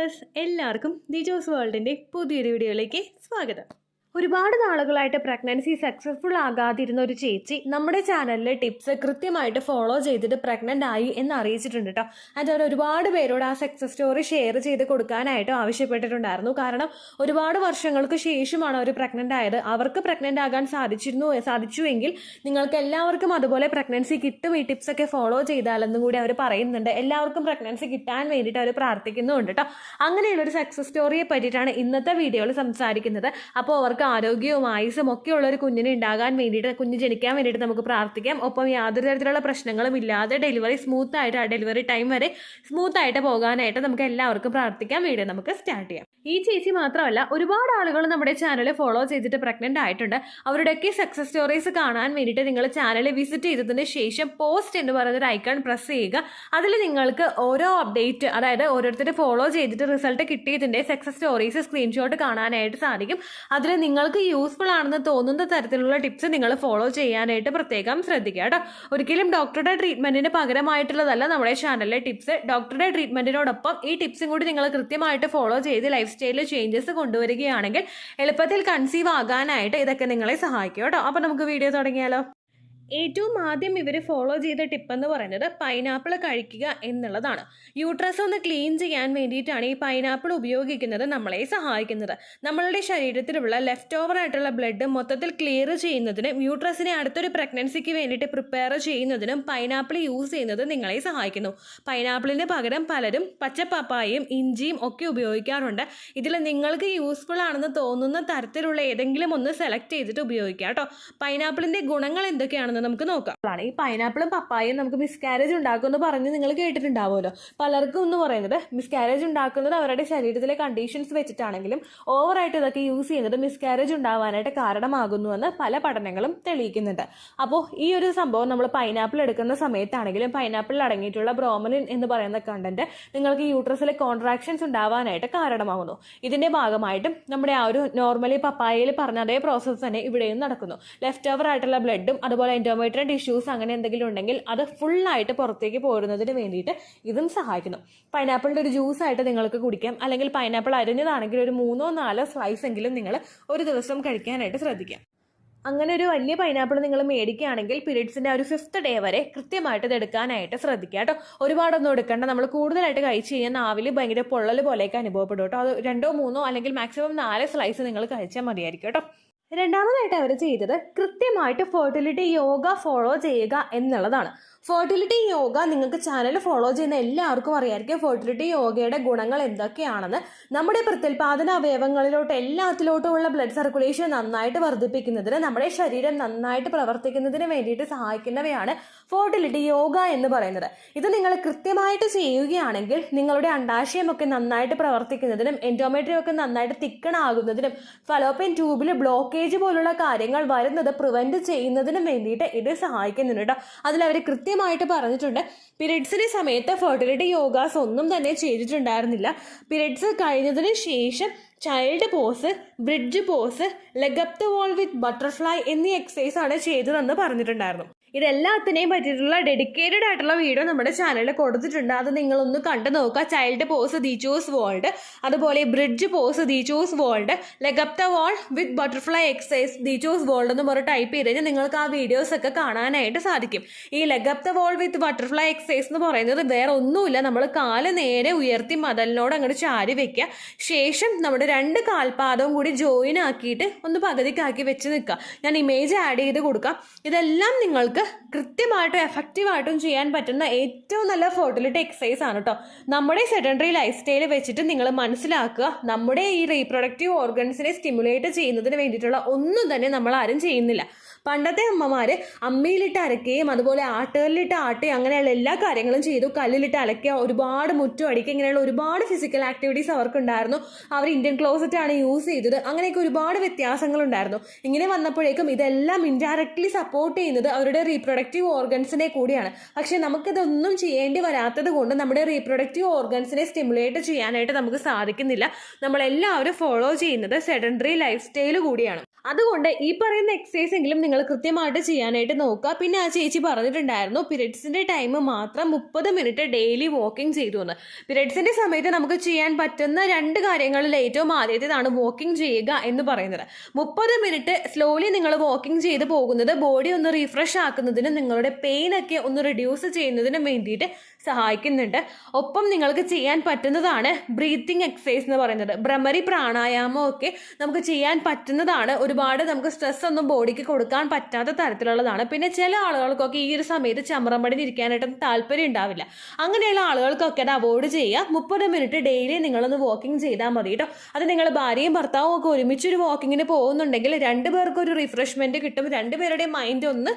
Viewers എല്ലാവർക്കും ദിജോസ് വേൾഡിൻ്റെ പുതിയൊരു വീഡിയോയിലേക്ക് സ്വാഗതം. ഒരുപാട് നാളുകളായിട്ട് പ്രഗ്നൻസി സക്സസ്ഫുൾ ആകാതിരുന്ന ഒരു ചേച്ചി നമ്മുടെ ചാനലിലെ ടിപ്സ് കൃത്യമായിട്ട് ഫോളോ ചെയ്തിട്ട് പ്രഗ്നൻ്റ് ആയി എന്ന് അറിയിച്ചിട്ടുണ്ട് കേട്ടോ. അത് അവർ ഒരുപാട് പേരോട് ആ സക്സസ് സ്റ്റോറി ഷെയർ ചെയ്ത് കൊടുക്കാനായിട്ട് ആവശ്യപ്പെട്ടിട്ടുണ്ടായിരുന്നു. കാരണം ഒരുപാട് വർഷങ്ങൾക്ക് ശേഷമാണ് അവർ പ്രഗ്നൻ്റ് ആയത്. അവർക്ക് പ്രഗ്നൻ്റ് ആകാൻ സാധിച്ചുവെങ്കിൽ നിങ്ങൾക്ക് എല്ലാവർക്കും അതുപോലെ പ്രഗ്നൻസി കിട്ടും ഈ ടിപ്സൊക്കെ ഫോളോ ചെയ്താലെന്നും കൂടി അവർ പറയുന്നുണ്ട്. എല്ലാവർക്കും പ്രഗ്നൻസി കിട്ടാൻ വേണ്ടിയിട്ട് അവർ പ്രാർത്ഥിക്കുന്നുണ്ട് കേട്ടോ. അങ്ങനെയുള്ളൊരു സക്സസ് സ്റ്റോറിയെ പറ്റിയിട്ടാണ് ഇന്നത്തെ വീഡിയോയിൽ സംസാരിക്കുന്നത്. അപ്പോൾ അവർക്ക് ആരോഗ്യവും ആയുസും ഒക്കെ ഉള്ള ഒരു കുഞ്ഞിനെ ഉണ്ടാകാൻ വേണ്ടിയിട്ട്, കുഞ്ഞ് ജനിക്കാൻ വേണ്ടിയിട്ട് നമുക്ക് പ്രാർത്ഥിക്കാം. ഒപ്പം യാതൊരു തരത്തിലുള്ള പ്രശ്നങ്ങളും ഇല്ലാതെ ഡെലിവറി സ്മൂത്തായിട്ട്, ആ ഡെലിവറി ടൈം വരെ സ്മൂത്തായിട്ട് പോകാനായിട്ട് നമുക്ക് എല്ലാവർക്കും പ്രാർത്ഥിക്കാം. വീഡിയോ നമുക്ക് സ്റ്റാർട്ട് ചെയ്യാം. ഈ ചേച്ചി മാത്രമല്ല, ഒരുപാട് ആളുകൾ നമ്മുടെ ചാനൽ ഫോളോ ചെയ്തിട്ട് പ്രഗ്നൻ്റ് ആയിട്ടുണ്ട്. അവരുടെയൊക്കെ സക്സസ് സ്റ്റോറീസ് കാണാൻ വേണ്ടിയിട്ട് നിങ്ങൾ ചാനൽ വിസിറ്റ് ചെയ്തതിന് ശേഷം പോസ്റ്റ് എന്ന് പറയുന്നൊരു ഐക്കൺ പ്രസ് ചെയ്യുക. അതിൽ നിങ്ങൾക്ക് ഓരോ അപ്ഡേറ്റ്, അതായത് ഓരോരുത്തർ ഫോളോ ചെയ്തിട്ട് റിസൾട്ട് കിട്ടിയതിൻ്റെ സക്സസ് സ്റ്റോറീസ് സ്ക്രീൻഷോട്ട് കാണാനായിട്ട് സാധിക്കും. അതിൽ നിങ്ങൾക്ക് യൂസ്ഫുൾ ആണെന്ന് തോന്നുന്ന തരത്തിലുള്ള ടിപ്സ് നിങ്ങൾ ഫോളോ ചെയ്യാനായിട്ട് പ്രത്യേകം ശ്രദ്ധിക്കുക കേട്ടോ. ഒരിക്കലും ഡോക്ടറുടെ ട്രീറ്റ്മെന്റിന് പകരമായിട്ടുള്ളതല്ല നമ്മുടെ ചാനലിലെ ടിപ്സ്. ഡോക്ടറുടെ ട്രീറ്റ്മെന്റിനോടൊപ്പം ഈ ടിപ്സും കൂടി നിങ്ങൾ കൃത്യമായിട്ട് ഫോളോ ചെയ്ത് ലൈഫ് സ്റ്റൈലിൽ ചേഞ്ചസ് കൊണ്ടുവരികയാണെങ്കിൽ എളുപ്പത്തിൽ കൺസീവ് ആകാനായിട്ട് ഇതൊക്കെ നിങ്ങളെ സഹായിക്കും കേട്ടോ. അപ്പോൾ നമുക്ക് വീഡിയോ തുടങ്ങിയാലോ. ഏറ്റവും ആദ്യം ഇവർ ഫോളോ ചെയ്ത ടിപ്പ് എന്ന് പറയുന്നത് പൈനാപ്പിൾ കഴിക്കുക എന്നുള്ളതാണ്. യൂട്രസ് ഒന്ന് ക്ലീൻ ചെയ്യാൻ വേണ്ടിയിട്ടാണ് ഈ പൈനാപ്പിൾ ഉപയോഗിക്കുന്നത് നമ്മളെ സഹായിക്കുന്നത്. നമ്മളുടെ ശരീരത്തിലുള്ള ലെഫ്റ്റ് ഓവർ ആയിട്ടുള്ള ബ്ലഡ് മൊത്തത്തിൽ ക്ലിയർ ചെയ്യുന്നതിനും യൂട്രസിനെ അടുത്തൊരു പ്രഗ്നൻസിക്ക് വേണ്ടിയിട്ട് പ്രിപ്പയർ ചെയ്യുന്നതിനും പൈനാപ്പിൾ യൂസ് ചെയ്യുന്നത് നിങ്ങളെ സഹായിക്കുന്നു. പൈനാപ്പിളിന് പകരം പലരും പച്ചപ്പപ്പായയും ഇഞ്ചിയും ഒക്കെ ഉപയോഗിക്കാറുണ്ട്. ഇതിൽ നിങ്ങൾക്ക് യൂസ്ഫുൾ ആണെന്ന് തോന്നുന്ന തരത്തിലുള്ള ഏതെങ്കിലും ഒന്ന് സെലക്ട് ചെയ്തിട്ട് ഉപയോഗിക്കുക കേട്ടോ. പൈനാപ്പിളിൻ്റെ ഗുണങ്ങൾ എന്തൊക്കെയാണ് നമുക്ക് നോക്കാം. ഈ പൈനാപ്പിളും പപ്പായയും നമുക്ക് മിസ്കാരേജ് ഉണ്ടാക്കുമെന്ന് പറഞ്ഞ് നിങ്ങൾ കേട്ടിട്ടുണ്ടാവുമല്ലോ. പലർക്കും എന്ന് പറയുന്നത് മിസ്കാരേജ് ഉണ്ടാക്കുന്നത് അവരുടെ ശരീരത്തിലെ കണ്ടീഷൻസ് വെച്ചിട്ടാണെങ്കിലും ഓവറായിട്ട് ഇതൊക്കെ യൂസ് ചെയ്യുന്നത് മിസ്കാരേജ് ഉണ്ടാവാനായിട്ട് കാരണമാകുന്നുവെന്ന് പല പഠനങ്ങളും തെളിയിക്കുന്നുണ്ട്. അപ്പോൾ ഈ ഒരു സംഭവം നമ്മൾ പൈനാപ്പിൾ എടുക്കുന്ന സമയത്താണെങ്കിലും പൈനാപ്പിളിൽ അടങ്ങിയിട്ടുള്ള ബ്രോമലിൻ എന്ന് പറയുന്ന കണ്ടന്റ് നിങ്ങൾക്ക് യൂട്രസിലെ കോൺട്രാക്ഷൻസ് ഉണ്ടാവാനായിട്ട് കാരണമാകുന്നു. ഇതിന്റെ ഭാഗമായിട്ടും നമ്മുടെ ആ ഒരു നോർമലി പപ്പായയിൽ പറഞ്ഞ അതേ പ്രോസസ്സ് തന്നെ ഇവിടെയും നടക്കുന്നു. ലെഫ്റ്റ് ഓവർ ആയിട്ടുള്ള ബ്ലഡും അതുപോലെ എൻഡോമെട്രിയൽ ടിഷ്യൂസ് അങ്ങനെ എന്തെങ്കിലും ഉണ്ടെങ്കിൽ അത് ഫുള്ളായിട്ട് പുറത്തേക്ക് പോരുന്നതിന് വേണ്ടിയിട്ട് ഇതും സഹായിക്കുന്നു. പൈനാപ്പിളിൻ്റെ ഒരു ജ്യൂസായിട്ട് നിങ്ങൾക്ക് കുടിക്കാം. അല്ലെങ്കിൽ പൈനാപ്പിൾ അരിഞ്ഞതാണെങ്കിൽ ഒരു 3-4 സ്ലൈസ് എങ്കിലും നിങ്ങൾ ഒരു ദിവസം കഴിക്കാനായിട്ട് ശ്രദ്ധിക്കാം. അങ്ങനെ ഒരു വലിയ പൈനാപ്പിൾ നിങ്ങൾ മേടിക്കുകയാണെങ്കിൽ പീരീഡ്സിൻ്റെ ഒരു 5th ഡേ വരെ കൃത്യമായിട്ട് ഇത് എടുക്കാനായിട്ട് ശ്രദ്ധിക്കുക കേട്ടോ. ഒരുപാടൊന്നും എടുക്കേണ്ട. നമ്മൾ കൂടുതലായിട്ട് കഴിച്ച് കഴിഞ്ഞാൽ നാവിൽ ഭയങ്കര പൊള്ളൽ പോലെയൊക്കെ അനുഭവപ്പെടും കേട്ടോ. അത് 2-3 അല്ലെങ്കിൽ മാക്സിമം 4 സ്ലൈസ് നിങ്ങൾ കഴിച്ചാൽ മതിയായിരിക്കും കേട്ടോ. രണ്ടാമതായിട്ട് അവർ ചെയ്തത് കൃത്യമായിട്ട് ഫെർട്ടിലിറ്റി യോഗ ഫോളോ ചെയ്യുക എന്നുള്ളതാണ്. ഫെർട്ടിലിറ്റി യോഗ നിങ്ങൾക്ക് ചാനൽ ഫോളോ ചെയ്യുന്ന എല്ലാവർക്കും അറിയാമായിരിക്കും ഫെർട്ടിലിറ്റി യോഗയുടെ ഗുണങ്ങൾ എന്തൊക്കെയാണെന്ന്. നമ്മുടെ പ്രത്യുൽപാദന അവയവങ്ങളിലോട്ട് എല്ലാത്തിലോട്ടുമുള്ള ബ്ലഡ് സർക്കുലേഷൻ നന്നായിട്ട് വർദ്ധിപ്പിക്കുന്നതിന്, നമ്മുടെ ശരീരം നന്നായിട്ട് പ്രവർത്തിക്കുന്നതിന് വേണ്ടിയിട്ട് സഹായിക്കുന്നവയാണ് ഫെർട്ടിലിറ്റി യോഗ എന്ന് പറയുന്നത്. ഇത് നിങ്ങൾ കൃത്യമായിട്ട് ചെയ്യുകയാണെങ്കിൽ നിങ്ങളുടെ അണ്ടാശയമൊക്കെ നന്നായിട്ട് പ്രവർത്തിക്കുന്നതിനും എൻഡോമെട്രിയം ഒക്കെ നന്നായിട്ട് തിക്കണാകുന്നതിനും ഫലോപ്പിയൻ ട്യൂബിൽ ബ്ലോക്കേജ് പോലുള്ള കാര്യങ്ങൾ വരുന്നത് പ്രിവെന്റ് ചെയ്യുന്നതിനും വേണ്ടിയിട്ട് ഇത് സഹായിക്കുന്നുണ്ട് കേട്ടോ. അതിലവർ കൃത്യമായിട്ട് പറഞ്ഞിട്ടുണ്ട്. പീരിയഡ്സിന്റെ സമയത്ത് ഫെർട്ടിലിറ്റി യോഗാസ് ഒന്നും തന്നെ ചെയ്തിട്ടുണ്ടായിരുന്നില്ല. പീരിയഡ്സ് കഴിഞ്ഞതിന് ശേഷം child pose, bridge pose, leg up the wall with butterfly എന്നീ എക്സസൈസ് ആണ് ചെയ്തതെന്ന് പറഞ്ഞിട്ടുണ്ടായിരുന്നു. ഇതെല്ലാത്തിനെയും പറ്റിയിട്ടുള്ള ഡെഡിക്കേറ്റഡ് ആയിട്ടുള്ള വീഡിയോ നമ്മുടെ ചാനലിൽ കൊടുത്തിട്ടുണ്ട്. അത് നിങ്ങളൊന്ന് കണ്ടു നോക്കുക. Child pose the choose world, അതുപോലെ bridge pose the choose world, leg up the wall with butterfly exercise the choose world എന്ന് പറഞ്ഞ് ടൈപ്പ് ചെയ്ത് കഴിഞ്ഞാൽ നിങ്ങൾക്ക് ആ വീഡിയോസ് ഒക്കെ കാണാനായിട്ട് സാധിക്കും. ഈ leg up the wall with butterfly exercise എന്ന് പറയുന്നത് വേറെ ഒന്നുമില്ല. നമ്മൾ കാല് നേരെ ഉയർത്തി മതലിനോട് അങ്ങോട്ട് ചാരി വെക്കുക. ശേഷം നമ്മുടെ 2 കാൽപാദവും കൂടി ജോയിൻ ആക്കിയിട്ട് ഒന്ന് പകുതിക്കാക്കി വെച്ച് നിൽക്കുക. ഞാൻ ഇമേജ് ആഡ് ചെയ്ത് കൊടുക്കാം. ഇതെല്ലാം നിങ്ങൾക്ക് കൃത്യമായിട്ടും എഫക്റ്റീവായിട്ടും ചെയ്യാൻ പറ്റുന്ന ഏറ്റവും നല്ല ഫെർട്ടിലിറ്റി എക്സസൈസ് ആണ് കേട്ടോ. നമ്മുടെ സെഡൻഡറി ലൈഫ് സ്റ്റൈൽ വെച്ചിട്ട് നിങ്ങൾ മനസ്സിലാക്കുക, നമ്മുടെ ഈ റീപ്രൊഡക്റ്റീവ് ഓർഗൻസിനെ സ്റ്റിമുലേറ്റ് ചെയ്യുന്നതിന് വേണ്ടിയിട്ടുള്ള ഒന്നും തന്നെ നമ്മൾ ആരും ചെയ്യുന്നില്ല. പണ്ടത്തെ അമ്മമാർ അമ്മിയിലിട്ട് അരക്കുകയും അതുപോലെ ആട്ടുകല്ലിട്ട് ആട്ടി അങ്ങനെയുള്ള എല്ലാ കാര്യങ്ങളും ചെയ്തു. കല്ലിലിട്ട് അലക്കുക, ഒരുപാട് മുറ്റം അടിക്കുക, ഇങ്ങനെയുള്ള ഒരുപാട് ഫിസിക്കൽ ആക്ടിവിറ്റീസ് അവർക്കുണ്ടായിരുന്നു. അവർ ഇന്ത്യൻ ക്ലോസറ്റ് ആണ് യൂസ് ചെയ്തത്. അങ്ങനെയൊക്കെ ഒരുപാട് വ്യത്യാസങ്ങളുണ്ടായിരുന്നു. ഇങ്ങനെ വന്നപ്പോഴേക്കും ഇതെല്ലാം ഇൻഡയറക്ട്ലി സപ്പോർട്ട് ചെയ്യുന്നത് അവരുടെ റീപ്രൊഡക്റ്റീവ് ഓർഗൻസിനെ കൂടിയാണ്. പക്ഷെ നമുക്കിതൊന്നും ചെയ്യേണ്ടി വരാത്തത് കൊണ്ട് നമ്മുടെ റീപ്രൊഡക്റ്റീവ് ഓർഗൻസിനെ സ്റ്റിമുലേറ്റ് ചെയ്യാനായിട്ട് നമുക്ക് സാധിക്കുന്നില്ല. നമ്മളെല്ലാവരും ഫോളോ ചെയ്യുന്നത് സെഡൻഡറി ലൈഫ് സ്റ്റൈൽ കൂടിയാണ്. അതുകൊണ്ട് ഈ പറയുന്ന എക്സസൈസ് എങ്കിലും നിങ്ങൾ നിങ്ങൾ കൃത്യമായിട്ട് ചെയ്യാനായിട്ട് നോക്കുക. പിന്നെ ആ ചേച്ചി പറഞ്ഞിട്ടുണ്ടായിരുന്നു പീരിയഡ്സിന്റെ ടൈം മാത്രം 30 മിനിറ്റ് ഡെയിലി വാക്കിംഗ് ചെയ്തു എന്ന്. പീരിയഡ്സിന്റെ സമയത്ത് നമുക്ക് ചെയ്യാൻ പറ്റുന്ന 2 കാര്യങ്ങളിൽ ഏറ്റവും ആദ്യത്തേതാണ് വാക്കിംഗ് ചെയ്യുക എന്ന് പറയുന്നത്. 30 മിനിറ്റ് സ്ലോലി നിങ്ങൾ വാക്കിംഗ് ചെയ്ത് പോകുന്നത് ബോഡി ഒന്ന് റീഫ്രഷ് ആക്കുന്നതിനും നിങ്ങളുടെ പെയിൻ ഒക്കെ ഒന്ന് റിഡ്യൂസ് ചെയ്യുന്നതിനും വേണ്ടിയിട്ട് സഹായിക്കുന്നുണ്ട്. ഒപ്പം നിങ്ങൾക്ക് ചെയ്യാൻ പറ്റുന്നതാണ് ബ്രീത്തിങ് എക്സസൈസ് എന്ന് പറയുന്നത്. ഭ്രമരി പ്രാണായാമം ഒക്കെ നമുക്ക് ചെയ്യാൻ പറ്റുന്നതാണ്. ഒരുപാട് നമുക്ക് സ്ട്രെസ് ഒന്നും ബോഡിക്ക് കൊടുക്കാൻ പറ്റാത്ത തരത്തിലുള്ളതാണ്. പിന്നെ ചില ആളുകൾക്കൊക്കെ ഈ ഒരു സമയത്ത് ചമ്രമടിയിൽ ഇരിക്കാനായിട്ട് താല്പര്യം ഉണ്ടാവില്ല. അങ്ങനെയുള്ള ആളുകൾക്കൊക്കെ അത് അവോയ്ഡ് ചെയ്യുക. 30 മിനിറ്റ് ഡെയിലി നിങ്ങളൊന്ന് വാക്കിംഗ് ചെയ്താൽ മതി കേട്ടോ. അത് നിങ്ങൾ ഭാര്യയും ഭർത്താവും ഒക്കെ ഒരുമിച്ചൊരു വാക്കിങ്ങിന് പോകുന്നുണ്ടെങ്കിൽ 2 പേർക്ക് ഒരു റിഫ്രഷ്മെന്റ് കിട്ടും. 2 പേരുടെ മൈൻഡ് ഒന്ന്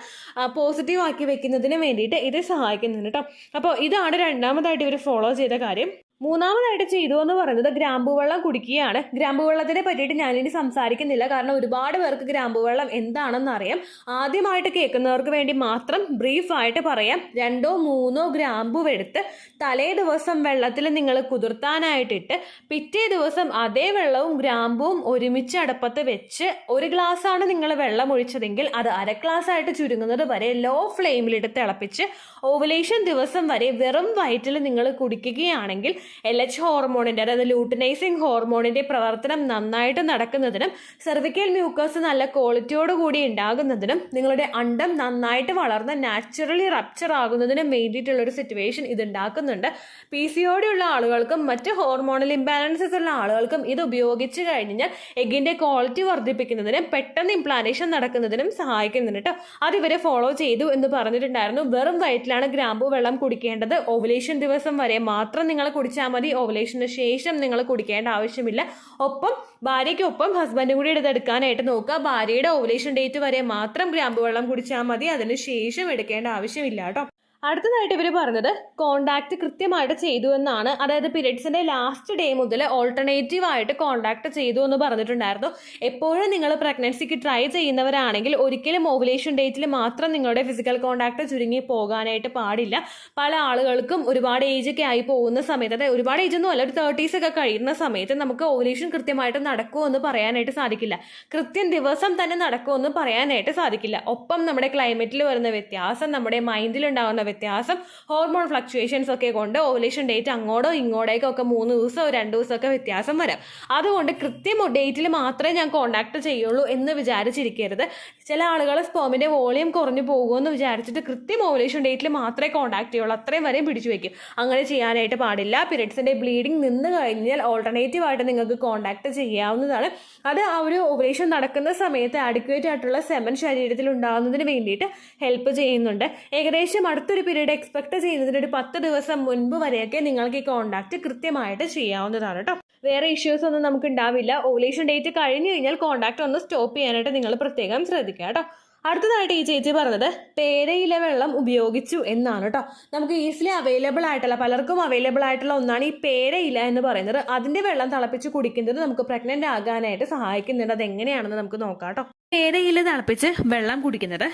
പോസിറ്റീവ് ആക്കി വെക്കുന്നതിന് വേണ്ടിയിട്ട് ഇത് സഹായിക്കുന്നുണ്ട് കേട്ടോ. അപ്പോൾ ഇതാണ് രണ്ടാമതായിട്ട് ഇവർ ഫോളോ ചെയ്ത കാര്യം. മൂന്നാമതായിട്ട് ചെയ്തു എന്ന് പറയുന്നത് ഗ്രാമ്പു വെള്ളം കുടിക്കുകയാണ്. ഗ്രാമ്പു വെള്ളത്തിനെ പറ്റിയിട്ട് ഞാനിനി സംസാരിക്കുന്നില്ല, കാരണം ഒരുപാട് പേർക്ക് ഗ്രാമ്പു വെള്ളം എന്താണെന്ന് അറിയാം. ആദ്യമായിട്ട് കേൾക്കുന്നവർക്ക് വേണ്ടി മാത്രം ബ്രീഫായിട്ട് പറയാം. 2-3 ഗ്രാമ്പു എടുത്ത് തലേ ദിവസം വെള്ളത്തിൽ നിങ്ങൾ കുതിർത്താനായിട്ടിട്ട് പിറ്റേ ദിവസം അതേ വെള്ളവും ഗ്രാമ്പുവും ഒരുമിച്ച് അടുപ്പത്ത് വെച്ച് 1 ഗ്ലാസ്സാണ് നിങ്ങൾ വെള്ളം ഒഴിച്ചതെങ്കിൽ അത് 1/2 ഗ്ലാസ് ആയിട്ട് ചുരുങ്ങുന്നത് വരെ ലോ ഫ്ലെയിമിലിട്ട് തിളപ്പിച്ച് ഓവുലേഷൻ ദിവസം വരെ വെറും വയറ്റിൽ നിങ്ങൾ കുടിക്കുകയാണെങ്കിൽ LH ഹോർമോണിന്റെ, അതായത് ലൂട്ടിനൈസിങ് ഹോർമോണിന്റെ പ്രവർത്തനം നന്നായിട്ട് നടക്കുന്നതിനും സെർവിക്കൽ മ്യൂക്കസ് നല്ല ക്വാളിറ്റിയോട് കൂടി ഉണ്ടാകുന്നതിനും നിങ്ങളുടെ അണ്ടം നന്നായിട്ട് വളർന്ന് നാച്ചുറലി റപ്ചർ ആകുന്നതിനും വേണ്ടിയിട്ടുള്ള ഒരു സിറ്റുവേഷൻ ഇത് ഉണ്ടാക്കുന്നുണ്ട്. PCOD ഉള്ള ആളുകൾക്കും മറ്റ് ഹോർമോണൽ ഇംബാലൻസസ് ഉള്ള ആളുകൾക്കും ഇത് ഉപയോഗിച്ച് കഴിഞ്ഞാൽ എഗിന്റെ ക്വാളിറ്റി വർദ്ധിപ്പിക്കുന്നതിനും പെട്ടെന്ന് ഇംപ്ലാന്റേഷൻ നടക്കുന്നതിനും സഹായിക്കുന്നുണ്ട് കേട്ടോ. അത് ഇവരെ ഫോളോ ചെയ്തു എന്ന് പറഞ്ഞിട്ടുണ്ടായിരുന്നു. വെറും വയറ്റിലാണ് ഗ്രാമ്പു വെള്ളം കുടിക്കേണ്ടത്. ഓവുലേഷൻ ദിവസം വരെ മാത്രം നിങ്ങൾ കുടിച്ചാൽ മതി. ഓവുലേഷന് ശേഷം നിങ്ങൾ കുടിക്കേണ്ട ആവശ്യമില്ല. ഒപ്പം ഭാര്യയ്ക്കൊപ്പം ഹസ്ബൻഡും കൂടി എടുക്കാനായിട്ട് നോക്കുക. ഭാര്യയുടെ ഓവുലേഷൻ ഡേറ്റ് വരെ മാത്രം ഗ്രാമ്പു വെള്ളം കുടിച്ചാൽ മതി. അതിന് ശേഷം എടുക്കേണ്ട ആവശ്യമില്ല കേട്ടോ. അടുത്തതായിട്ട് ഇവർ പറഞ്ഞത് കോണ്ടാക്ട് കൃത്യമായിട്ട് ചെയ്തു എന്നാണ്. അതായത് പീരിയഡ്സിന്റെ ലാസ്റ്റ് ഡേ മുതൽ ഓൾട്ടർനേറ്റീവ് ആയിട്ട് കോണ്ടാക്ട് ചെയ്തു എന്ന് പറഞ്ഞിട്ടുണ്ടായിരുന്നു. എപ്പോഴും നിങ്ങൾ പ്രഗ്നൻസിക്ക് ട്രൈ ചെയ്യുന്നവരാണെങ്കിൽ ഒരിക്കലും ഓവുലേഷൻ ഡേറ്റിൽ മാത്രം നിങ്ങളുടെ ഫിസിക്കൽ കോണ്ടാക്ട് ചുരുങ്ങി പോകാനായിട്ട് പാടില്ല. പല ആളുകൾക്കും ഒരുപാട് ഏജ് ഒക്കെ ആയി പോകുന്ന സമയത്ത്, അതായത് ഒരുപാട് ഏജ് ഒന്നും അല്ല, ഒരു 30s ഒക്കെ കഴിയുന്ന സമയത്ത് നമുക്ക് ഓവുലേഷൻ കൃത്യമായിട്ട് നടക്കുമെന്ന് പറയാനായിട്ട് സാധിക്കില്ല. കൃത്യം ദിവസം തന്നെ നടക്കുമെന്ന് പറയാനായിട്ട് സാധിക്കില്ല. ഒപ്പം നമ്മുടെ ക്ലൈമറ്റിൽ വരുന്ന വ്യത്യാസം, നമ്മുടെ മൈൻഡിൽ ഉണ്ടാകുന്ന വ്യത്യാസം, ഹോർമോൺ ഫ്ലക്ച്വേഷൻസ് ഒക്കെ കൊണ്ട് ഓവുലേഷൻ ഡേറ്റ് അങ്ങോട്ടോ ഇങ്ങോട്ടേക്കൊക്കെ 3 ദിവസമോ 2 ദിവസമൊക്കെ വ്യത്യാസം വരാം. അതുകൊണ്ട് കൃത്യം ഡേറ്റിൽ മാത്രമേ ഞാൻ കോണ്ടാക്ട് ചെയ്യുള്ളൂ എന്ന് വിചാരിച്ചിരിക്കരുത്. ചില ആളുകൾ സ്പേമിന്റെ വോളിയം കുറഞ്ഞു പോകുമെന്ന് വിചാരിച്ചിട്ട് കൃത്യം ഓവുലേഷൻ ഡേറ്റിൽ മാത്രമേ കോണ്ടാക്ട് ചെയ്യുള്ളൂ, അത്രയും വരെയും പിടിച്ചു വയ്ക്കും. അങ്ങനെ ചെയ്യാനായിട്ട് പാടില്ല. പീരിയഡ്സിന്റെ ബ്ലീഡിങ് നിന്ന് കഴിഞ്ഞാൽ ഓൾട്ടർനേറ്റീവ് ആയിട്ട് നിങ്ങൾക്ക് കോണ്ടാക്ട് ചെയ്യാവുന്നതാണ്. അത് ആ ഒരു ഓവുലേഷൻ നടക്കുന്ന സമയത്ത് അഡിക്വേറ്റ് ആയിട്ടുള്ള സെമൻ ശരീരത്തിൽ ഉണ്ടാകുന്നതിന് വേണ്ടിയിട്ട് ഹെൽപ്പ് ചെയ്യുന്നുണ്ട്. ഏകദേശം അടുത്തൊരു പീരീഡ് എക്സ്പെക്ട് ചെയ്യുന്നതിന് ഒരു 10 ദിവസം മുൻപ് വരെയൊക്കെ നിങ്ങൾക്ക് ഈ കോണ്ടാക്ട് കൃത്യമായിട്ട് ചെയ്യാവുന്നതാണ് കേട്ടോ. വേറെ ഇഷ്യൂസ് ഒന്നും നമുക്ക് ഉണ്ടാവില്ല. ഓവുലേഷൻ ഡേറ്റ് കഴിഞ്ഞു കഴിഞ്ഞാൽ കോണ്ടാക്ട് ഒന്ന് സ്റ്റോപ്പ് ചെയ്യാനായിട്ട് നിങ്ങൾ പ്രത്യേകം ശ്രദ്ധിക്കുക കേട്ടോ. അടുത്തതായിട്ട് ഈ ചേച്ചി പറഞ്ഞത് പേരയില വെള്ളം ഉപയോഗിച്ചു എന്നാണ് കേട്ടോ. നമുക്ക് ഈസിലി അവൈലബിൾ ആയിട്ടുള്ള, പലർക്കും അവൈലബിൾ ആയിട്ടുള്ള ഒന്നാണ് ഈ പേരയില എന്ന് പറയുന്നത്. അതിന്റെ വെള്ളം തിളപ്പിച്ച് കുടിക്കുന്നത് നമുക്ക് പ്രഗ്നന്റ് ആകാനായിട്ട് സഹായിക്കുന്നുണ്ട്. അതെങ്ങനെയാണെന്ന് നമുക്ക് നോക്കാം കേട്ടോ. പേരയില തിളപ്പിച്ച് വെള്ളം കുടിക്കുന്നത്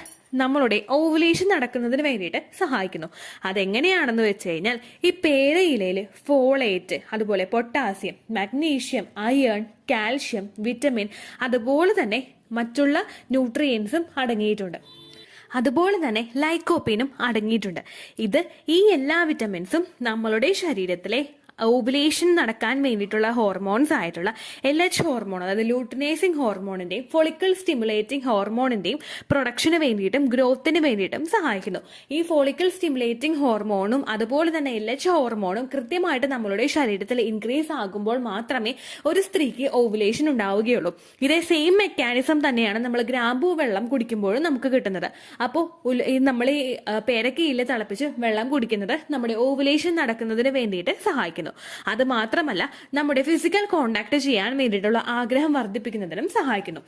നമ്മളുടെ ഓവുലേഷൻ നടക്കുന്നതിന് വേണ്ടിയിട്ട് സഹായിക്കുന്നു. അതെങ്ങനെയാണെന്ന് വെച്ച് കഴിഞ്ഞാൽ ഈ പേരയിലയിൽ ഫോളേറ്റ്, അതുപോലെ potassium, magnesium, iron, calcium, vitamin, അതുപോലെ തന്നെ മറ്റുള്ള ന്യൂട്രിയൻസും അടങ്ങിയിട്ടുണ്ട്. അതുപോലെ തന്നെ ലൈക്കോപ്പീനും അടങ്ങിയിട്ടുണ്ട്. ഈ എല്ലാ വിറ്റമിൻസും നമ്മളുടെ ശരീരത്തിലെ ഓവുലേഷൻ നടക്കാൻ വേണ്ടിയിട്ടുള്ള ഹോർമോൺസ് ആയിട്ടുള്ള LH ഹോർമോൺ, അതായത് ലൂട്ടിനൈസിങ് ഹോർമോണിന്റെയും ഫോളിക്കിൾ സ്റ്റിമുലേറ്റിംഗ് ഹോർമോണിന്റെയും പ്രൊഡക്ഷന് വേണ്ടിയിട്ടും ഗ്രോത്തിന് വേണ്ടിയിട്ടും സഹായിക്കുന്നു. ഈ ഫോളിക്കിൾ സ്റ്റിമുലേറ്റിംഗ് ഹോർമോണും അതുപോലെ തന്നെ LH ഹോർമോണും കൃത്യമായിട്ട് നമ്മളുടെ ശരീരത്തിൽ ഇൻക്രീസ് ആകുമ്പോൾ മാത്രമേ ഒരു സ്ത്രീക്ക് ഓവുലേഷൻ ഉണ്ടാവുകയുള്ളൂ. ഇതേ സെയിം മെക്കാനിസം തന്നെയാണ് നമ്മൾ ഗ്രാമ്പൂ വെള്ളം കുടിക്കുമ്പോഴും നമുക്ക് കിട്ടുന്നത്. അപ്പോൾ നമ്മൾ ഈ പേരക്കയില തിളപ്പിച്ച് വെള്ളം കുടിക്കുന്നത് നമ്മുടെ ഓവുലേഷൻ നടക്കുന്നതിന് വേണ്ടിയിട്ട് സഹായിക്കുന്നു. അത് മാത്രമല്ല നമ്മുടെ ഫിസിക്കൽ കോണ്ടാക്ട് ചെയ്യാൻ വേണ്ടിയിട്ടുള്ള ആഗ്രഹം വർദ്ധിപ്പിക്കുന്നതിനും സഹായിക്കുന്നു.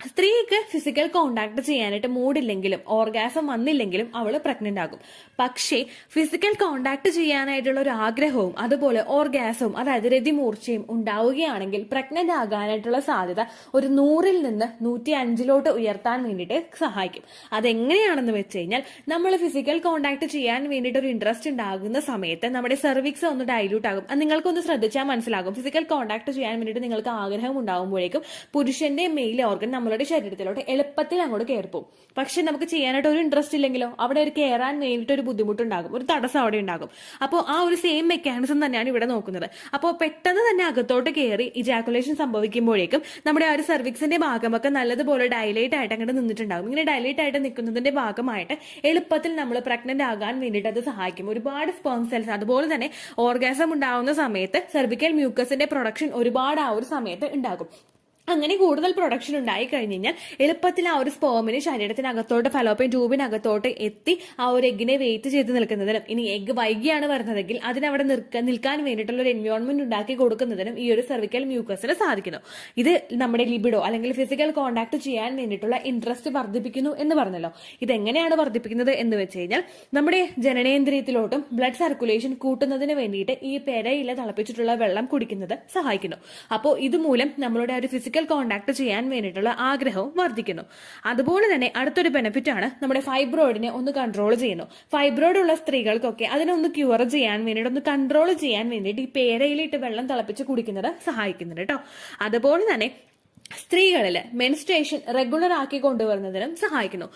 സ്ത്രീക്ക് ഫിസിക്കൽ കോണ്ടാക്ട് ചെയ്യാനായിട്ട് മൂടില്ലെങ്കിലും ഓർഗാസം വന്നില്ലെങ്കിലും അവൾ പ്രഗ്നന്റ് ആകും. പക്ഷേ ഫിസിക്കൽ കോണ്ടാക്ട് ചെയ്യാനായിട്ടുള്ള ഒരു ആഗ്രഹവും അതുപോലെ ഓർഗാസവും, അതായത് രതിമൂർച്ചയും ഉണ്ടാവുകയാണെങ്കിൽ പ്രഗ്നന്റ് ആകാനായിട്ടുള്ള സാധ്യത ഒരു 100-ൽ നിന്ന് 105-ലോട്ട് ഉയർത്താൻ വേണ്ടിയിട്ട് സഹായിക്കും. അതെങ്ങനെയാണെന്ന് വെച്ച് കഴിഞ്ഞാൽ നമ്മൾ ഫിസിക്കൽ കോണ്ടാക്ട് ചെയ്യാൻ വേണ്ടിയിട്ട് ഒരു ഇൻട്രസ്റ്റ് ഉണ്ടാകുന്ന സമയത്ത് നമ്മുടെ സെർവിക്സ് ഒന്ന് ഡൈല്യൂട്ട് ആകും. അത് നിങ്ങൾക്കൊന്ന് ശ്രദ്ധിച്ചാൽ മനസ്സിലാകും. ഫിസിക്കൽ കോണ്ടാക്ട് ചെയ്യാൻ വേണ്ടിയിട്ട് നിങ്ങൾക്ക് ആഗ്രഹം ഉണ്ടാകുമ്പോഴേക്കും പുരുഷന്റെ മെയിൽ ഓർഗൻ നമ്മളുടെ ശരീരത്തിലോട്ട് എളുപ്പത്തിൽ അങ്ങോട്ട് കയറിപ്പോകും. പക്ഷെ നമുക്ക് ചെയ്യാനായിട്ട് ഒരു ഇൻട്രസ്റ്റ് ഇല്ലെങ്കിലോ അവിടെ ഒരു കയറാൻ വേണ്ടിയിട്ട് ഒരു ബുദ്ധിമുട്ടുണ്ടാകും, ഒരു തടസ്സം അവിടെ ഉണ്ടാകും. അപ്പോൾ ആ ഒരു സെയിം മെക്കാനിസം തന്നെയാണ് ഇവിടെ നോക്കുന്നത്. അപ്പോൾ പെട്ടെന്ന് തന്നെ അകത്തോട്ട് കയറി ഇജാക്കുലേഷൻ സംഭവിക്കുമ്പോഴേക്കും നമ്മുടെ ആ ഒരു സെർവിക്സിന്റെ ഭാഗമൊക്കെ നല്ലതുപോലെ ഡയലേറ്റ് ആയിട്ട് അങ്ങോട്ട് നിന്നിട്ടുണ്ടാകും. ഇങ്ങനെ ഡയലേറ്റ് ആയിട്ട് നിൽക്കുന്നതിന്റെ ഭാഗമായിട്ട് എളുപ്പത്തിൽ നമ്മൾ പ്രഗ്നന്റ് ആകാൻ വേണ്ടിയിട്ട് അത് സഹായിക്കും. ഒരുപാട് സ്പേം സെൽസ്, അതുപോലെ തന്നെ ഓർഗാസം ഉണ്ടാവുന്ന സമയത്ത് സെർവിക്കൽ മ്യൂക്കസിന്റെ പ്രൊഡക്ഷൻ ഒരുപാട് ആ ഒരു സമയത്ത് ഉണ്ടാകും. അങ്ങനെ കൂടുതൽ പ്രൊഡക്ഷൻ ഉണ്ടായി കഴിഞ്ഞ് കഴിഞ്ഞാൽ എളുപ്പത്തിൽ ആ ഒരു സ്പേമിന് ശരീരത്തിനകത്തോട്ട് ഫലോപ്പിയൻ ട്യൂബിനകത്തോട്ട് എത്തി ആ ഒരു എഗ്ഗിനെ വെയിറ്റ് ചെയ്ത് നിൽക്കുന്നതിനും, ഇനി എഗ്ഗ് വൈകിയാണ് വരുന്നതെങ്കിൽ അതിനവിടെ നിൽക്കാൻ വേണ്ടിയിട്ടുള്ള ഒരു എൻവയോൺമെന്റ് ഉണ്ടാക്കി കൊടുക്കുന്നതിനും ഈ ഒരു സെർവിക്കൽ മ്യൂക്കസിന് സാധിക്കുന്നു. ഇത് നമ്മുടെ ലിബിഡോ അല്ലെങ്കിൽ ഫിസിക്കൽ കോണ്ടാക്ട് ചെയ്യാൻ വേണ്ടിയിട്ടുള്ള ഇൻട്രസ്റ്റ് വർദ്ധിപ്പിക്കുന്നു എന്ന് പറഞ്ഞല്ലോ. ഇതെങ്ങനെയാണ് വർദ്ധിപ്പിക്കുന്നത് എന്ന് വെച്ച് കഴിഞ്ഞാൽ നമ്മുടെ ജനനേന്ദ്രിയത്തിലോട്ടും ബ്ലഡ് സർക്കുലേഷൻ കൂട്ടുന്നതിന് വേണ്ടിയിട്ട് ഈ പെരയില തിളപ്പിച്ചിട്ടുള്ള വെള്ളം കുടിക്കുന്നത് സഹായിക്കുന്നു. അപ്പോൾ ഇതുമൂലം നമ്മളുടെ ഒരു ഫിസിക്കൽ കോണ്ടാക്ട് ചെയ്യാൻ വേണ്ടിയിട്ടുള്ള ആഗ്രഹവും വർദ്ധിക്കുന്നു. അതുപോലെ തന്നെ അടുത്തൊരു ബെനിഫിറ്റ് ആണ് നമ്മുടെ ഫൈബ്രോയിഡിനെ ഒന്ന് കൺട്രോൾ ചെയ്യുന്നു. ഫൈബ്രോയിഡ് ഉള്ള സ്ത്രീകൾക്കൊക്കെ അതിനൊന്ന് ക്യൂർ ചെയ്യാൻ വേണ്ടിയിട്ട്, ഒന്ന് കൺട്രോൾ ചെയ്യാൻ വേണ്ടിയിട്ട് ഈ പേരയിലിട്ട് വെള്ളം തിളപ്പിച്ച് കുടിക്കുന്നത് സഹായിക്കുന്നുണ്ട് കേട്ടോ. അതുപോലെ തന്നെ സ്ത്രീകളിൽ മെൻസ്ട്രേഷൻ റെഗുലർ ആക്കി കൊണ്ടുവരുന്നതിനും സഹായിക്കുന്നു.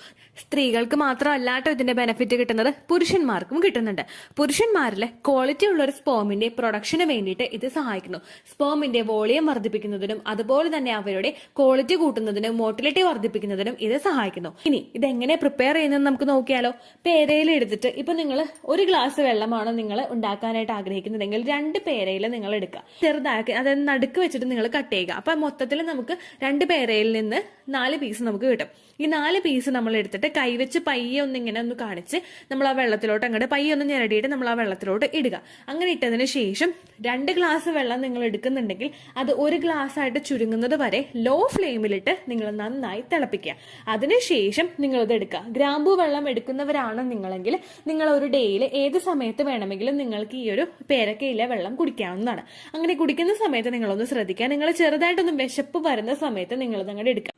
സ്ത്രീകൾക്ക് മാത്രമല്ലാട്ടോ ഇതിന്റെ ബെനിഫിറ്റ് കിട്ടുന്നത്, പുരുഷന്മാർക്കും കിട്ടുന്നുണ്ട്. പുരുഷന്മാരിലെ ക്വാളിറ്റി ഉള്ള ഒരു സ്പേമിന്റെ പ്രൊഡക്ഷന് വേണ്ടിയിട്ട് ഇത് സഹായിക്കുന്നു. സ്പേമിന്റെ വോളിയം വർദ്ധിപ്പിക്കുന്നതിനും അതുപോലെ തന്നെ അവരുടെ ക്വാളിറ്റി കൂട്ടുന്നതിനും മോട്ടിലിറ്റി വർദ്ധിപ്പിക്കുന്നതിനും ഇത് സഹായിക്കുന്നു. ഇനി ഇതെങ്ങനെ പ്രിപ്പയർ ചെയ്യുന്നത് നമുക്ക് നോക്കിയാലോ. പേരയില എടുത്തിട്ട് ഇപ്പൊ നിങ്ങൾ ഒരു ഗ്ലാസ് വെള്ളമാണ് നിങ്ങൾ ഉണ്ടാക്കാനായിട്ട് ആഗ്രഹിക്കുന്നതെങ്കിൽ 2 പേരയില നിങ്ങൾ എടുക്കുക, ചെറുതാക്കി അതായത് നടുക്ക് വെച്ചിട്ട് നിങ്ങൾ കട്ട് ചെയ്യുക. അപ്പൊ മൊത്തത്തിൽ നമുക്ക് 2 പേരയിൽ നിന്ന് 4 പീസ് നമുക്ക് കിട്ടും. ഈ 4 പീസ് നമ്മൾ എടുത്തിട്ട് കൈവച്ച് പയ്യെ ഇങ്ങനെ ഒന്ന് കാണിച്ച് നമ്മൾ ആ വെള്ളത്തിലോട്ട് അങ്ങോട്ട് പയ്യെ ഒന്ന് ഞെരടിയിട്ട് നമ്മൾ ആ വെള്ളത്തിലോട്ട് ഇടുക. അങ്ങനെ ഇട്ടതിന് ശേഷം 2 ഗ്ലാസ് വെള്ളം നിങ്ങൾ എടുക്കുന്നുണ്ടെങ്കിൽ അത് 1 ഗ്ലാസ് ആയിട്ട് ചുരുങ്ങുന്നത് വരെ ലോ ഫ്ലെയിമിലിട്ട് നിങ്ങൾ നന്നായി തിളപ്പിക്കുക. അതിനുശേഷം നിങ്ങളിത് എടുക്കുക. ഗ്രാമ്പൂ വെള്ളം എടുക്കുന്നവരാണ് നിങ്ങളെങ്കിൽ നിങ്ങൾ ഒരു ഡേയിൽ ഏത് സമയത്ത് വേണമെങ്കിലും നിങ്ങൾക്ക് ഈ ഒരു പേരക്കയിലെ വെള്ളം കുടിക്കാവുന്നതാണ്. അങ്ങനെ കുടിക്കുന്ന സമയത്ത് നിങ്ങളൊന്ന് ശ്രദ്ധിക്കുക. നിങ്ങൾ ചെറുതായിട്ടൊന്ന് വിശപ്പ് വരുന്ന സമയത്ത് നിങ്ങൾ അങ്ങോട്ട് എടുക്കുക.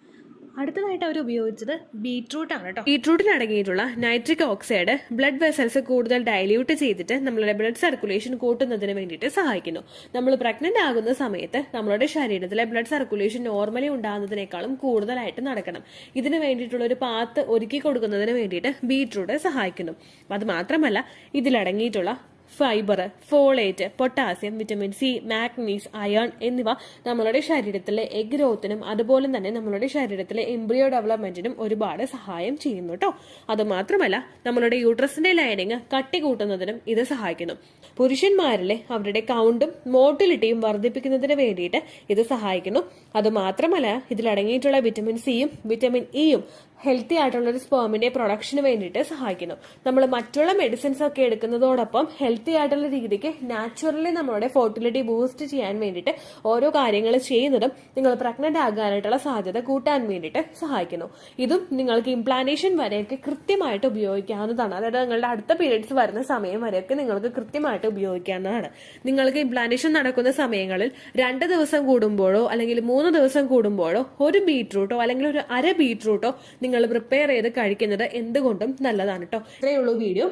അടുത്തതായിട്ട് അവർ ഉപയോഗിച്ചത് ബീട്രൂട്ട് ആണ് കേട്ടോ. ബീട്രൂട്ടിൽ അടങ്ങിയിട്ടുള്ള നൈട്രിക് ഓക്സൈഡ് ബ്ലഡ് വെസൽസ് കൂടുതൽ ഡൈല്യൂട്ട് ചെയ്തിട്ട് നമ്മളുടെ ബ്ലഡ് സർക്കുലേഷൻ കൂട്ടുന്നതിന് വേണ്ടിയിട്ട് സഹായിക്കുന്നു. നമ്മൾ പ്രഗ്നന്റ് ആകുന്ന സമയത്ത് നമ്മളുടെ ശരീരത്തിലെ ബ്ലഡ് സർക്കുലേഷൻ നോർമലി ഉണ്ടാകുന്നതിനേക്കാളും കൂടുതലായിട്ട് നടക്കണം. ഇതിന് വേണ്ടിയിട്ടുള്ള ഒരു പാത്ത് ഒരുക്കി കൊടുക്കുന്നതിന് വേണ്ടിയിട്ട് ബീട്രൂട്ട് സഹായിക്കുന്നു. അത് മാത്രമല്ല ഇതിലടങ്ങിയിട്ടുള്ള fibre, folate, potassium, vitamin C, manganese, iron എന്നിവ നമ്മളുടെ ശരീരത്തിലെ എഗ് ഗ്രോത്തിനും അതുപോലെ തന്നെ നമ്മളുടെ ശരീരത്തിലെ എംബ്രിയോ ഡെവലപ്മെന്റിനും ഒരുപാട് സഹായം ചെയ്യുന്നു കേട്ടോ. അതുമാത്രമല്ല നമ്മളുടെ യൂട്രസിന്റെ ലൈനിങ് കട്ടി കൂട്ടുന്നതിനും ഇത് സഹായിക്കുന്നു. പുരുഷന്മാരിലെ അവരുടെ കൗണ്ടും മോട്ടിലിറ്റിയും വർദ്ധിപ്പിക്കുന്നതിന് വേണ്ടിയിട്ട് ഇത് സഹായിക്കുന്നു. അതുമാത്രമല്ല ഇതിലടങ്ങിയിട്ടുള്ള വിറ്റമിൻ സിയും വിറ്റമിൻ ഇയും ഹെൽത്തി ആയിട്ടുള്ള ഒരു സ്പേമിന്റെ പ്രൊഡക്ഷന് വേണ്ടിയിട്ട് സഹായിക്കുന്നു. നമ്മൾ മറ്റുള്ള മെഡിസിൻസ് ഒക്കെ എടുക്കുന്നതോടൊപ്പം ഹെൽത്തി ആയിട്ടുള്ള രീതിക്ക് നാച്ചുറലി നമ്മളുടെ ഫെർട്ടിലിറ്റി ബൂസ്റ്റ് ചെയ്യാൻ വേണ്ടിയിട്ട് ഓരോ കാര്യങ്ങൾ ചെയ്യുന്നതും നിങ്ങൾ പ്രഗ്നന്റ് ആകാനായിട്ടുള്ള സാധ്യത കൂട്ടാൻ വേണ്ടിയിട്ട് സഹായിക്കുന്നു. ഇതും നിങ്ങൾക്ക് ഇംപ്ലാന്റേഷൻ വരെയൊക്കെ കൃത്യമായിട്ട് ഉപയോഗിക്കാവുന്നതാണ്. അതായത് നിങ്ങളുടെ അടുത്ത പീരീഡ്സ് വരുന്ന സമയം വരെയൊക്കെ നിങ്ങൾക്ക് കൃത്യമായിട്ട് ഉപയോഗിക്കാവുന്നതാണ്. നിങ്ങൾക്ക് ഇംപ്ലാന്റേഷൻ നടക്കുന്ന സമയങ്ങളിൽ 2 ദിവസം കൂടുമ്പോഴോ അല്ലെങ്കിൽ 3 ദിവസം കൂടുമ്പോഴോ ഒരു ബീട്രൂട്ടോ അല്ലെങ്കിൽ ഒരു അര ബീട്രൂട്ടോ നിങ്ങൾ പ്രിപ്പയർ ചെയ്ത് കഴിക്കുന്നത് എന്തുകൊണ്ടും നല്ലതാണ് കേട്ടോ. ഇത്രയേ ഉള്ളൂ വീഡിയോ.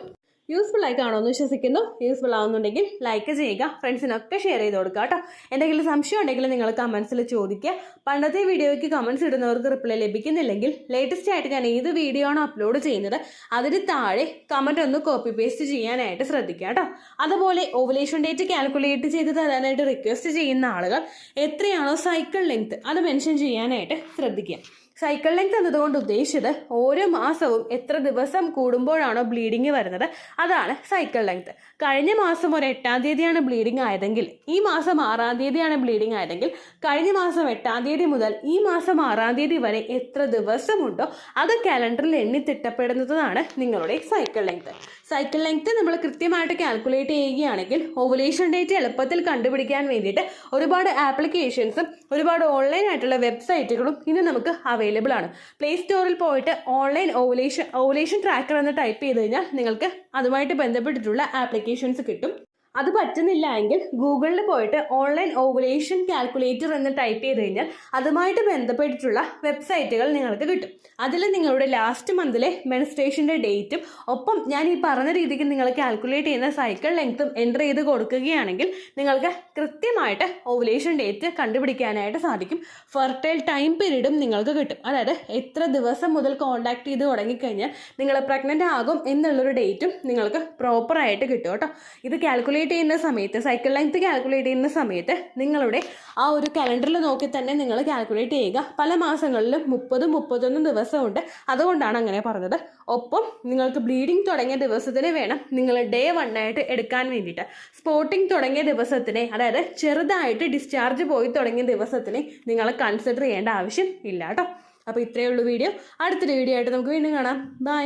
യൂസ്ഫുൾ ആയി കാണുമെന്ന് വിശ്വസിക്കുന്നു. യൂസ്ഫുൾ ആവുന്നുണ്ടെങ്കിൽ ലൈക്ക് ചെയ്യുക, ഫ്രണ്ട്സിനൊക്കെ ഷെയർ ചെയ്ത് കൊടുക്കുക കേട്ടോ. എന്തെങ്കിലും സംശയം ഉണ്ടെങ്കിൽ നിങ്ങൾ കമൻസിൽ ചോദിക്കുക. പണ്ടത്തെ വീഡിയോയ്ക്ക് കമൻസ് ഇടുന്നവർക്ക് റിപ്ലൈ ലഭിക്കുന്നില്ലെങ്കിൽ ലേറ്റസ്റ്റ് ആയിട്ട് ഞാൻ ഏത് വീഡിയോ ആണോ അപ്ലോഡ് ചെയ്യുന്നത് അതിന് താഴെ കമന്റ് ഒന്ന് കോപ്പി പേസ്റ്റ് ചെയ്യാനായിട്ട് ശ്രദ്ധിക്കുക കേട്ടോ. അതുപോലെ ഓവുലേഷൻ ഡേറ്റ് കാൽക്കുലേറ്റ് ചെയ്ത് തരാനായിട്ട് റിക്വസ്റ്റ് ചെയ്യുന്ന ആളുകൾ എത്രയാണോ സൈക്കിൾ ലെങ്ത് അത് മെൻഷൻ ചെയ്യാനായിട്ട് ശ്രദ്ധിക്കുക. സൈക്കിൾ ലെങ്ത് എന്നതുകൊണ്ട് ഉദ്ദേശിച്ചത് ഓരോ മാസവും എത്ര ദിവസം കൂടുമ്പോഴാണോ ബ്ലീഡിങ് വരുന്നത് അതാണ് സൈക്കിൾ ലെങ്ത്. കഴിഞ്ഞ മാസം ഒരു 8-ാം തീയതിയാണ് ബ്ലീഡിങ് ആയതെങ്കിൽ ഈ മാസം 6-ാം തീയതിയാണ് ബ്ലീഡിങ് ആയതെങ്കിൽ കഴിഞ്ഞ മാസം 8-ാം തീയതി മുതൽ ഈ മാസം 6-ാം തീയതി വരെ എത്ര ദിവസമുണ്ടോ അത് കാലണ്ടറിൽ എണ്ണി തിട്ടപ്പെടുന്നതാണ് നിങ്ങളുടെ സൈക്കിൾ ലെങ്ത്. സൈക്കിൾ ലെങ്ത് നമ്മൾ കൃത്യമായിട്ട് കാൽക്കുലേറ്റ് ചെയ്യുകയാണെങ്കിൽ ഓവുലേഷൻ ഡേറ്റ് എളുപ്പത്തിൽ കണ്ടുപിടിക്കാൻ വേണ്ടിയിട്ട് ഒരുപാട് ആപ്ലിക്കേഷൻസും ഒരുപാട് ഓൺലൈൻ ആയിട്ടുള്ള വെബ്സൈറ്റുകളും ഇന്ന് നമുക്ക് അവൈലബിൾ ആണ്. പ്ലേ സ്റ്റോറിൽ പോയിട്ട് ഓൺലൈൻ ഓവുലേഷൻ ട്രാക്കർ എന്ന് ടൈപ്പ് ചെയ്ത് കഴിഞ്ഞാൽ നിങ്ങൾക്ക് അതുമായിട്ട് ബന്ധപ്പെട്ടിട്ടുള്ള ആപ്ലിക്കേഷൻസ് കിട്ടും. അത് പറ്റുന്നില്ല എങ്കിൽ ഗൂഗിളിൽ പോയിട്ട് ഓൺലൈൻ ഓവുലേഷൻ കാൽക്കുലേറ്റർ എന്ന് ടൈപ്പ് ചെയ്ത് കഴിഞ്ഞാൽ അതുമായിട്ട് ബന്ധപ്പെട്ടിട്ടുള്ള വെബ്സൈറ്റുകൾ നിങ്ങൾക്ക് കിട്ടും. അതിൽ നിങ്ങളുടെ ലാസ്റ്റ് മന്തിലെ മെൻസ്ട്രേഷൻ്റെ ഡേറ്റും ഒപ്പം ഞാൻ ഈ പറഞ്ഞ രീതിക്ക് നിങ്ങൾ കാൽക്കുലേറ്റ് ചെയ്യുന്ന സൈക്കിൾ ലെങ്ത്തും എൻ്റർ ചെയ്ത് കൊടുക്കുകയാണെങ്കിൽ നിങ്ങൾക്ക് കൃത്യമായിട്ട് ഓവുലേഷൻ ഡേറ്റ് കണ്ടുപിടിക്കാനായിട്ട് സാധിക്കും. ഫെർട്ടൈൽ ടൈം പീരീഡും നിങ്ങൾക്ക് കിട്ടും. അതായത് എത്ര ദിവസം മുതൽ കോൺടാക്ട് ചെയ്ത് തുടങ്ങിക്കഴിഞ്ഞാൽ നിങ്ങൾ പ്രഗ്നൻ്റ് ആകും എന്നുള്ളൊരു ഡേറ്റും നിങ്ങൾക്ക് പ്രോപ്പറായിട്ട് കിട്ടും കേട്ടോ. ഇത് കാൽക്കുലേറ്റ് ചെയ്യുന്ന സമയത്ത്, സൈക്കിൾ ലെങ്ത് കാൽക്കുലേറ്റ് ചെയ്യുന്ന സമയത്ത് നിങ്ങളുടെ ആ ഒരു കലണ്ടറിൽ നോക്കി തന്നെ നിങ്ങൾ കാൽക്കുലേറ്റ് ചെയ്യുക. പല മാസങ്ങളിലും 30-31 ദിവസമുണ്ട്. അതുകൊണ്ടാണ് അങ്ങനെ പറഞ്ഞത്. ഒപ്പം നിങ്ങൾക്ക് ബ്ലീഡിങ് തുടങ്ങിയ ദിവസത്തിന് വേണം നിങ്ങൾ ഡേ 1 ആയിട്ട് എടുക്കാൻ വേണ്ടിയിട്ട്. സ്പോട്ടിങ് തുടങ്ങിയ ദിവസത്തിനെ, അതായത് ചെറുതായിട്ട് ഡിസ്ചാർജ് പോയി തുടങ്ങിയ ദിവസത്തിനെ നിങ്ങൾ കൺസിഡർ ചെയ്യേണ്ട ആവശ്യം ഇല്ല കേട്ടോ. അപ്പോൾ ഇത്രയേ ഉള്ളൂ വീഡിയോ. അടുത്തൊരു വീഡിയോ ആയിട്ട് നമുക്ക് വീണ്ടും കാണാം. ബൈ.